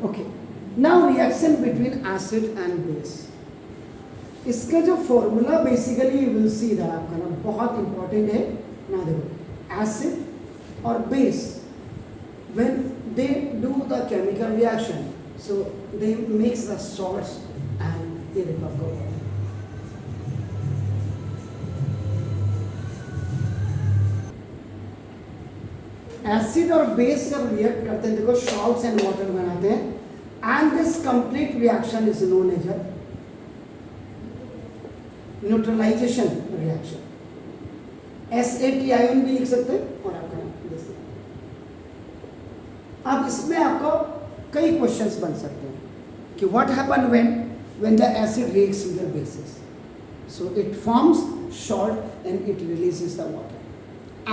Okay, now reaction between acid and base. इसका जो formula basically you will see that आपका ना बहुत इंपॉर्टेंट है ना। देखो एसिड और base when they do the chemical reaction so they mix the salts and ये देखो आपको एसिड और बेस जब रिएक्ट करते हैं, देखो सॉल्ट्स एंड वाटर बनाते हैं, and this complete reaction is known as neutralisation reaction. SATION भी लिख सकते हैं और आपका अब इसमें आपको कई क्वेश्चंस बन सकते हैं कि what happen when the acid reacts with the bases, so it forms salt and it releases the water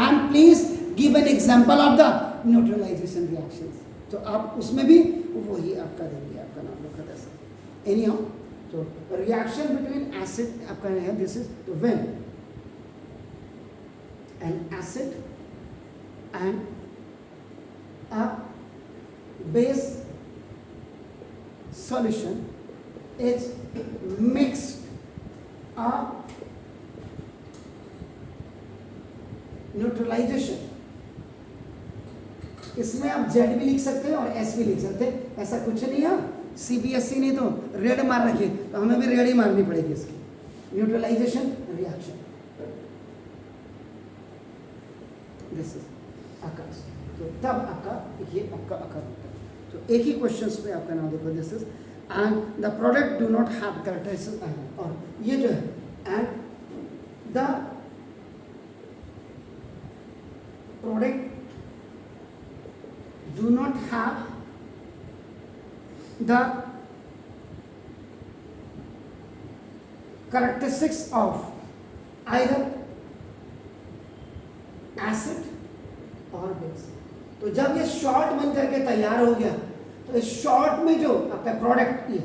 and please give an example of the neutralisation reactions. तो आप उसमें भी वही आपका देंगे, आपका नाम रखा था एनी हाउ। तो रिएक्शन बिटवीन एसिड आपका है दिस इज तो when an acid and a base solution is mixed neutralisation. इसमें आप Z भी लिख सकते हैं और S भी लिख सकते हैं, ऐसा कुछ नहीं है। CBSE ने तो रेड मार रखी, तो हमें भी रेड ही मारनी पड़ेगी इसकी। न्यूट्रलाइजेशन रिएक्शन दिस इज आकाश। तो तब आपका ये आपका आकार होता है। तो एक ही क्वेश्चंस पे आपका नाम देखो this is and the product do not have characteristics और ये जो है and the product do not have the characteristics of either acid और बेस। तो जब ये शॉर्ट बन करके तैयार हो गया तो इस शॉर्ट में जो आपका प्रोडक्ट ये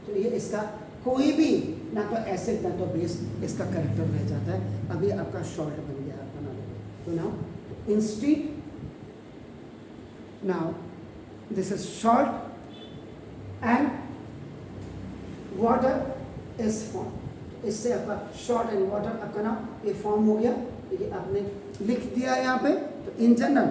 तो ये इसका कोई भी ना तो एसिड ना तो बेस इसका कैरेक्टर रह जाता है। अभी आपका शॉर्ट बन गया आपका नाम। तो now instead now this is short and water is form. इससे आपका शॉर्ट एंड वाटर आपका नाम ये फॉर्म हो गया। ये आपने लिख दिया यहाँ पे। तो इन जनरल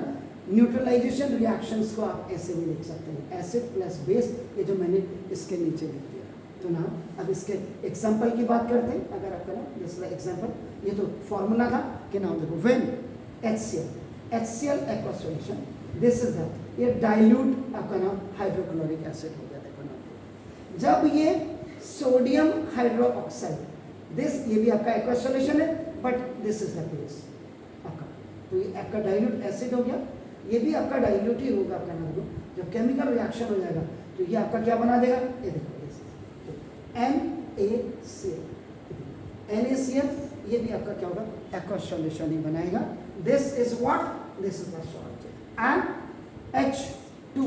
न्यूट्रलाइजेशन रिएक्शंस को आप ऐसे भी लिख सकते हैं, एसिड प्लस बेस, ये जो मैंने इसके नीचे लिख दिया। तो ना अब इसके एग्जांपल की बात करते हैं। अगर आपका ना दूसरा एग्जांपल, ये तो फॉर्मूला था कि नाम देखो when HCl aqua solution this is that ये डाइल्यूट आपका नाम हाइड्रोक्लोरिक एसिड हो गया। देखो ना जब ये सोडियम हाइड्रोक्साइड दिस ये भी आपका एक्वा सॉल्यूशन है but this is the base आपका। तो ये आपका डाइल्यूट एसिड हो गया, ये भी आपका डाइल्यूट ही होगा आपका नाम। जब केमिकल रिएक्शन हो जाएगा तो ये आपका क्या बना देगा, ये देखो NaCl ये भी आपका क्या होगा एक्वा सॉल्यूशन ही बनाएगा। This is what, this is the salt and H2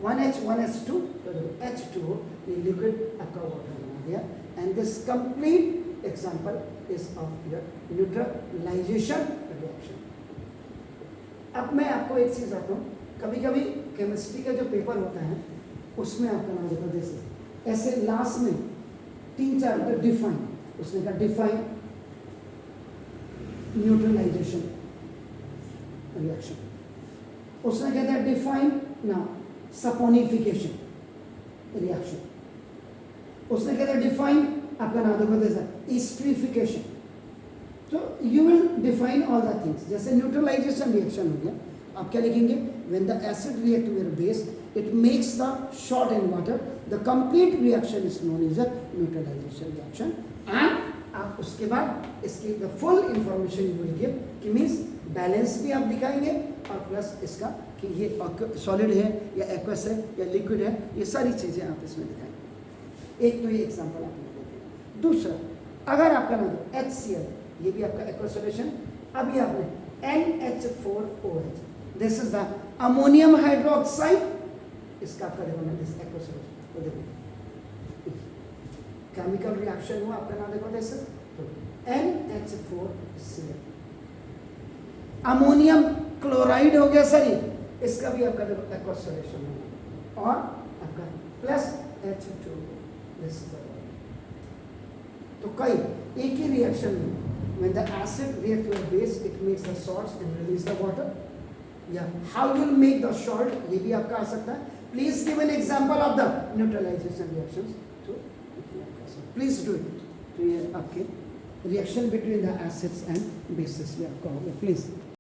1H1H2 H2 ये लिक्विड आपका वाटर बना दिया and this complete example is of your neutralisation reaction. अब मैं आपको एक चीज आता हूँ, कभी कभी केमिस्ट्री का जो पेपर होता है उसमें आपका नाम देखो दिस ऐसे लास्ट में 3-4 डिफाइन, उसने कहा डिफाइन न्यूट्रलाइजेशन रिएक्शन, उसने कहता है डिफाइन ना सपोनिफिकेशन रिएक्शन, उसने कहता है डिफाइन आपका नाम देखो जैसा एस्टरिफिकेशन। तो you will define all the things. जैसे न्यूट्रलाइजेशन रिएक्शन हो गया, आप क्या लिखेंगे when the acid react with base it makes the salt and water, the complete reaction is known as neutralisation reaction. And आप उसके बाद इसकी the full information you will give कि मीन्स बैलेंस भी आप दिखाएंगे और प्लस इसका कि ये सॉलिड है या एक्वस है या लिक्विड है, ये सारी चीज़ें आप इसमें दिखाएंगे। एक तो ये एग्जांपल आप देते हैं। दूसरा, अगर आपका नाम HCl ये भी आपका एक्वा सॉल्यूशन, अभी आपने NH4OH this is the ammonium hydroxide, इसका आपका देखो ना दिस एक्वा सॉल्यूशन। तो देखो केमिकल रिएक्शन हुआ आपका नाम देखो दिस तो NH4Cl, अमोनियम क्लोराइड हो गया सर, इसका भी आपका देखो एक्वा सॉल्यूशन होगा। और आपका plus H2, this is the water. तो कई एक ही रिएक्शन में when the acid react with base it makes the salts and release the water. Yeah, how you will make the salt, ये भी आपका आ सकता है। Please give an example of the neutralization reactions. तो please do it. तो ये आपके reaction between the acids and bases में आपका होगा, please.